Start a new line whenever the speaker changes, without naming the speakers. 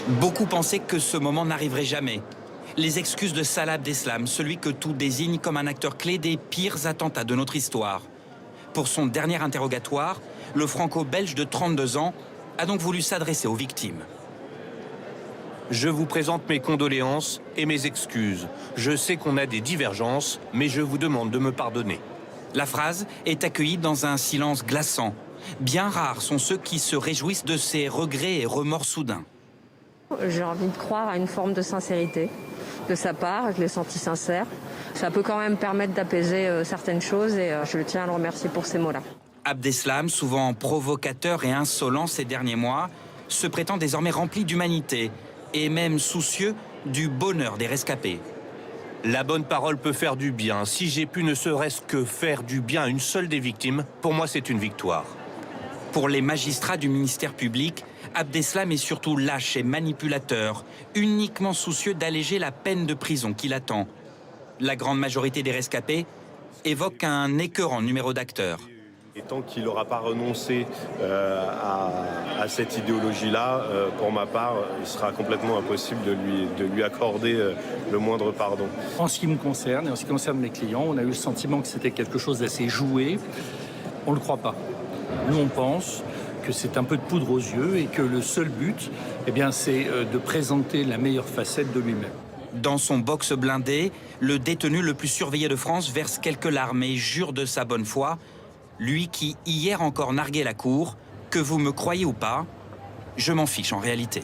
Beaucoup pensaient que ce moment n'arriverait jamais. Les excuses de Salah Abdeslam, celui que tout désigne comme un acteur clé des pires attentats de notre histoire. Pour son dernier interrogatoire, le franco-belge de 32 ans a donc voulu s'adresser aux victimes.
Je vous présente mes condoléances et mes excuses. Je sais qu'on a des divergences, mais je vous demande de me pardonner.
La phrase est accueillie dans un silence glaçant. Bien rares sont ceux qui se réjouissent de ces regrets et remords soudains.
J'ai envie de croire à une forme de sincérité de sa part, je l'ai senti sincère. Ça peut quand même permettre d'apaiser certaines choses et je tiens à le remercier pour ces mots-là.
Abdeslam, souvent provocateur et insolent ces derniers mois, se prétend désormais rempli d'humanité et même soucieux du bonheur des rescapés.
La bonne parole peut faire du bien. Si j'ai pu ne serait-ce que faire du bien à une seule des victimes, pour moi c'est une victoire.
Pour les magistrats du ministère public, Abdeslam est surtout lâche et manipulateur, uniquement soucieux d'alléger la peine de prison qui l'attend. La grande majorité des rescapés évoque un écœurant numéro d'acteur.
Et tant qu'il n'aura pas renoncé à cette idéologie-là, pour ma part, il sera complètement impossible de lui accorder le moindre pardon.
En ce qui me concerne et en ce qui concerne mes clients, on a eu le sentiment que c'était quelque chose d'assez joué. On ne le croit pas. Nous, on pense que c'est un peu de poudre aux yeux et que le seul but, c'est de présenter la meilleure facette de lui-même.
Dans son box blindé, le détenu le plus surveillé de France verse quelques larmes et jure de sa bonne foi. Lui qui, hier encore, narguait la cour, que vous me croyez ou pas, je m'en fiche en réalité.